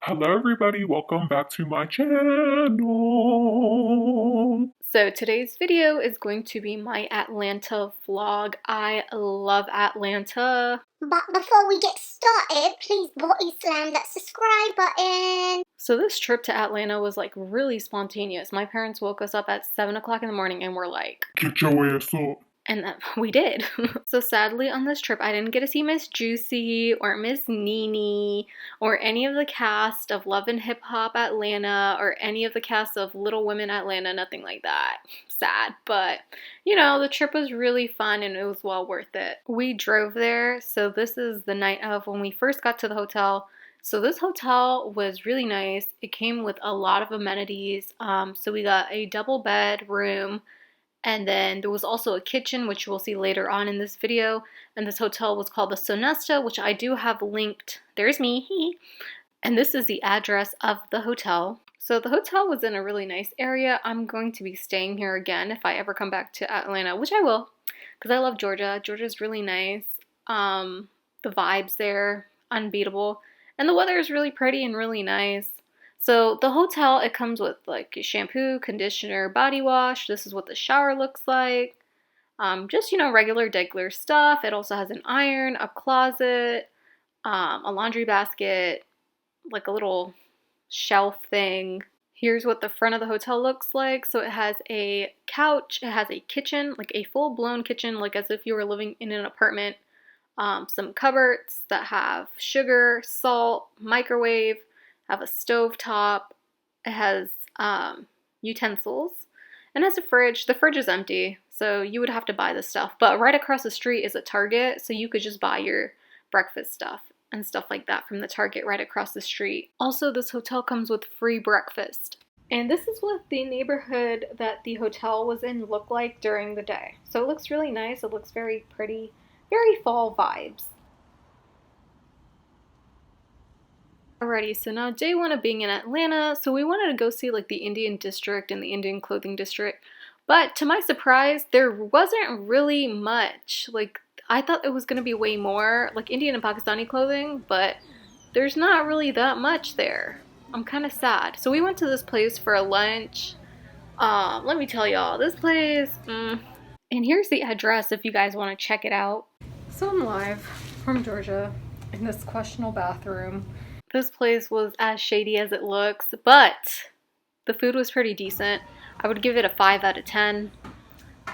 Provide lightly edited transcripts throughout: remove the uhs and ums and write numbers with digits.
Hello, everybody. Welcome back to my channel. So today's video is going to be my Atlanta vlog. I love Atlanta. But before we get started, please body slam that subscribe button. So this trip to Atlanta was like really spontaneous. My parents woke us up at 7 o'clock in the morning and were like, Get your ass up. and we did. So sadly on this trip, I didn't get to see Miss Juicy or Miss Nene or any of the cast of Love and Hip Hop Atlanta or any of the cast of Little Women Atlanta, nothing like that. Sad, but you know, the trip was really fun and it was well worth it. We drove there, so this is the night of when we first got to the hotel. So this hotel was really nice. It came with a lot of amenities. So we got a double bed room, and then there was also a kitchen, which you will see later on in this video. And this hotel was called the Sonesta, which I do have linked. There's me. And this is the address of the hotel. So the hotel was in a really nice area. I'm going to be staying here again if I ever come back to Atlanta, which I will, because I love Georgia. Georgia's really nice. The vibes there, unbeatable. And the weather is really pretty and really nice. So the hotel, it comes with like shampoo, conditioner, body wash. This is what the shower looks like. Just, you know, regular degular stuff. It also has an iron, a closet, a laundry basket, like a little shelf thing. Here's what the front of the hotel looks like. So it has a couch, it has a kitchen, like a full-blown kitchen, like as if you were living in an apartment. Some cupboards that have sugar, salt, microwave, have a stove top. It has utensils and has a fridge. The fridge is empty, so you would have to buy the stuff. But right across the street is a Target, so you could just buy your breakfast stuff and stuff like that from the Target right across the street. Also, this hotel comes with free breakfast. And this is what the neighborhood that the hotel was in looked like during the day. So it looks really nice. It looks very pretty, very fall vibes. Alrighty, so now day one of being in Atlanta, so we wanted to go see like the Indian district and the Indian clothing district, but to my surprise, there wasn't really much. Like, I thought it was going to be way more, like Indian and Pakistani clothing, but there's not really that much there. I'm kind of sad. So we went to this place for a lunch. Let me tell y'all, this place, and here's the address if you guys want to check it out. So I'm live from Georgia in this questionable bathroom. This place was as shady as it looks, but the food was pretty decent. I would give it a 5 out of 10.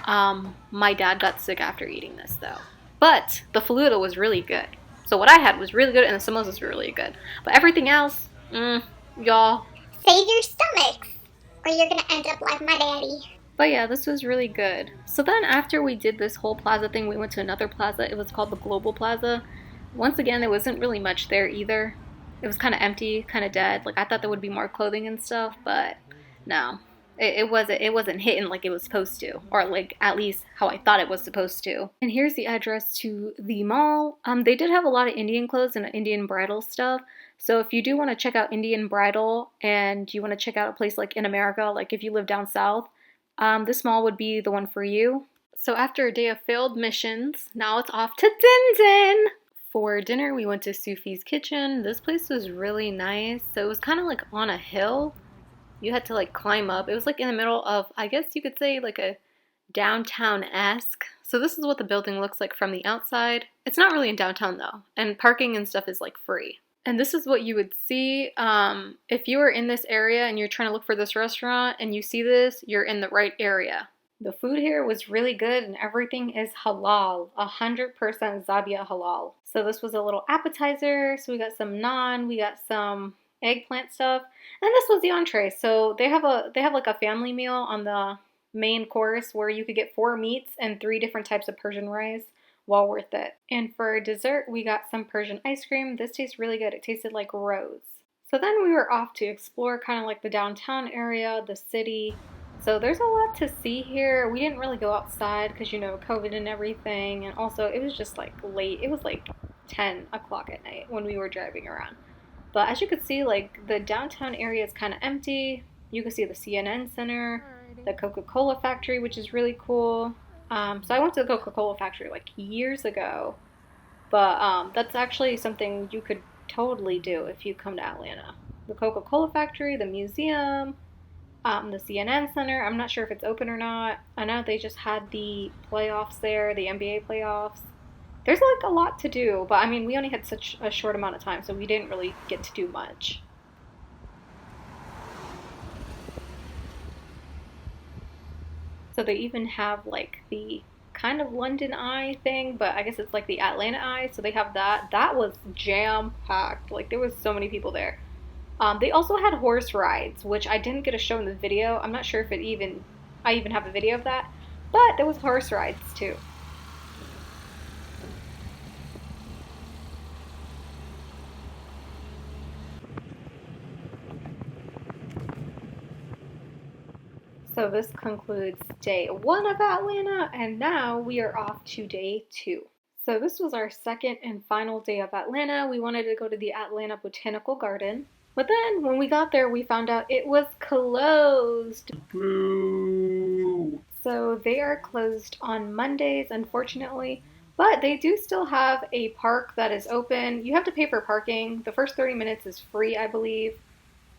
My dad got sick after eating this though. But the faluda was really good. So what I had was really good and the samosas was really good. But everything else, y'all. Save your stomachs, or you're gonna end up like my daddy. But yeah, this was really good. So then after we did this whole plaza thing, we went to another plaza. It was called the Global Plaza. Once again, there wasn't really much there either. It was kind of empty, kind of dead. Like, I thought there would be more clothing and stuff, but no. It wasn't hitting like it was supposed to, or like at least how I thought it was supposed to. And here's the address to the mall. They did have a lot of Indian clothes and Indian bridal stuff. So if you do want to check out Indian bridal and you want to check out a place like in America, like if you live down south, this mall would be the one for you. So after a day of failed missions, now it's off to Din Din. For dinner, we went to Sufis Kitchen. This place was really nice. So it was kind of like on a hill. You had to like climb up. It was like in the middle of, I guess you could say like a downtown-esque. So this is what the building looks like from the outside. It's not really in downtown though. And parking and stuff is like free. And this is what you would see if you were in this area and you're trying to look for this restaurant and you see this, you're in the right area. The food here was really good and everything is halal, 100% Zabia halal. So this was a little appetizer. So we got some naan, we got some eggplant stuff, and this was the entree. So they have like a family meal on the main course where you could get 4 meats and 3 different types of Persian rice. Well worth it. And for dessert, we got some Persian ice cream. This tastes really good. It tasted like rose. So then we were off to explore kind of like the downtown area, the city. So there's a lot to see here. We didn't really go outside because, you know, COVID and everything. And also it was just like late. It was like 10 o'clock at night when we were driving around. But as you could see, like the downtown area is kind of empty. You can see the CNN Center, the Coca-Cola factory, which is really cool. So I went to the Coca-Cola factory like years ago. But that's actually something you could totally do if you come to Atlanta. the Coca-Cola factory, the museum, the CNN Center. I'm not sure if it's open or not. I know they just had the playoffs there, the NBA playoffs. There's like a lot to do, but I mean, we only had such a short amount of time, so we didn't really get to do much. So they even have like the kind of London Eye thing, but I guess it's like the Atlanta Eye. So they have that. That was jam packed. Like there was so many people there. They also had horse rides, which I didn't get a show in the video. I'm not sure if I even have a video of that, but there was horse rides too. So this concludes day one of Atlanta, and now we are off to day two. So this was our second and final day of Atlanta. We wanted to go to the Atlanta Botanical Garden. But then when we got there, we found out it was closed. Boo! So they are closed on Mondays, unfortunately. But they do still have a park that is open. You have to pay for parking. The first 30 minutes is free, I believe.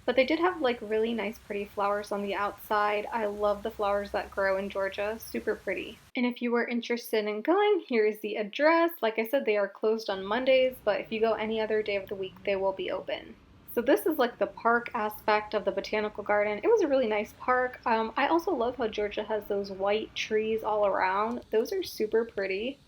But they did have like really nice pretty flowers on the outside. I love the flowers that grow in Georgia. Super pretty. And if you were interested in going, here is the address. Like I said, they are closed on Mondays, but if you go any other day of the week, they will be open. So this is like the park aspect of the botanical garden. It was a really nice park. I also love how Georgia has those white trees all around. Those are super pretty.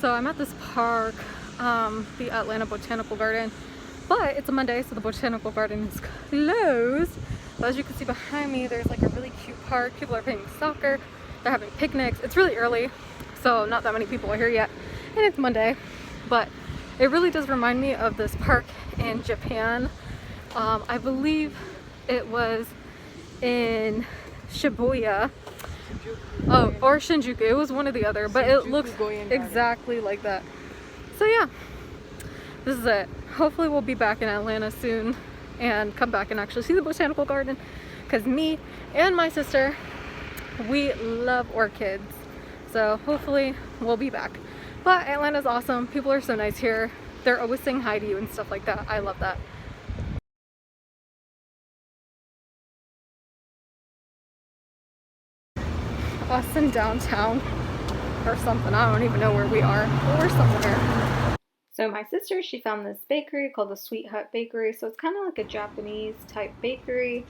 So I'm at this park, the Atlanta Botanical Garden, but it's a Monday, so the Botanical Garden is closed. But as you can see behind me, there's like a really cute park. People are playing soccer, they're having picnics. It's really early, so not that many people are here yet, and it's Monday. But it really does remind me of this park in Japan. I believe it was in Shibuya. Oh, or Shinjuku. It was one or the other, but it looks exactly like that. So yeah, this is it. Hopefully we'll be back in Atlanta soon and come back and actually see the botanical garden, because me and my sister, we love orchids. So hopefully we'll be back. But Atlanta's awesome. People are so nice here. They're always saying hi to you and stuff like that. I love that. Us in downtown or something. I don't even know where we are, but we're somewhere. So my sister, she found this bakery called the Sweet Hut Bakery. So it's kind of like a Japanese type bakery.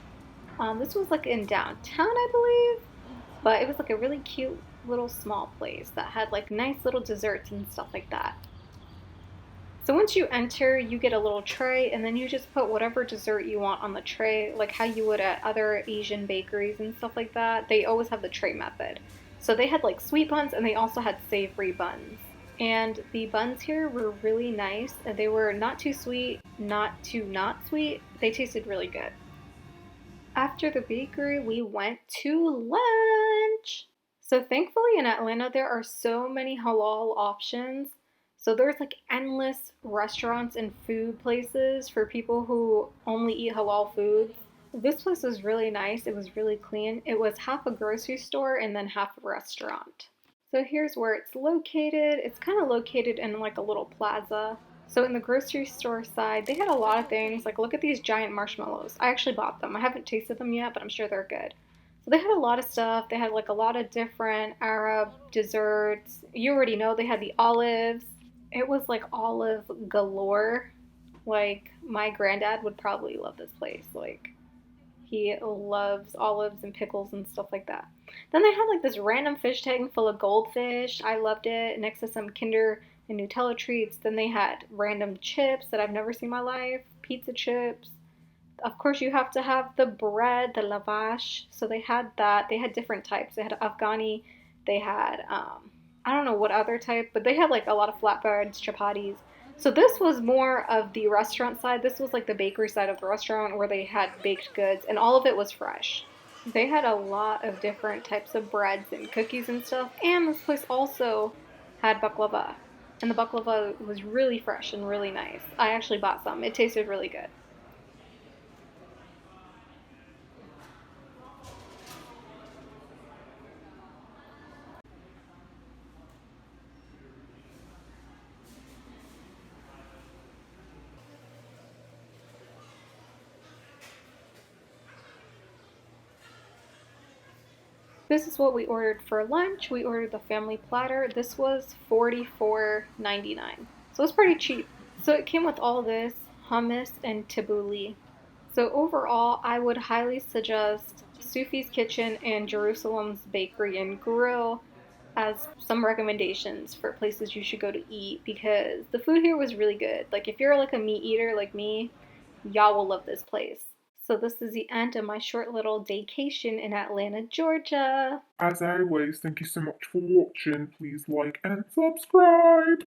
This was like in downtown, I believe, but it was like a really cute little small place that had like nice little desserts and stuff like that. So once you enter, you get a little tray, and then you just put whatever dessert you want on the tray, like how you would at other Asian bakeries and stuff like that. They always have the tray method. So they had like sweet buns, and they also had savory buns. And the buns here were really nice. They were not too sweet, not too not sweet. They tasted really good. After the bakery, we went to lunch. So thankfully in Atlanta, there are so many halal options. So there's like endless restaurants and food places for people who only eat halal foods. This place was really nice. It was really clean. It was half a grocery store and then half a restaurant. So here's where it's located. It's kind of located in like a little plaza. So in the grocery store side, they had a lot of things. Like look at these giant marshmallows. I actually bought them. I haven't tasted them yet, but I'm sure they're good. So they had a lot of stuff. They had like a lot of different Arab desserts. You already know they had the olives. It was like olive galore. Like my granddad would probably love this place. Like he loves olives and pickles and stuff like that. Then they had like this random fish tank full of goldfish. I loved it. Next to some Kinder and Nutella treats. Then they had random chips that I've never seen in my life. Pizza chips. Of course, you have to have the bread, the lavash. So they had that. They had different types. They had Afghani. They had, I don't know what other type, but they had like a lot of flatbreads, chapatis. So this was more of the restaurant side. This was like the bakery side of the restaurant where they had baked goods, and all of it was fresh. They had a lot of different types of breads and cookies and stuff, and this place also had baklava. And the baklava was really fresh and really nice. I actually bought some. It tasted really good. This is what we ordered for lunch. We ordered the family platter. This was $44.99. So it's pretty cheap. So it came with all this hummus and tabbouleh. So overall, I would highly suggest Sufi's Kitchen and Jerusalem's Bakery and Grill as some recommendations for places you should go to eat because the food here was really good. Like if you're like a meat eater like me, y'all will love this place. So this is the end of my short little daycation in Atlanta, Georgia. As always, thank you so much for watching. Please like and subscribe.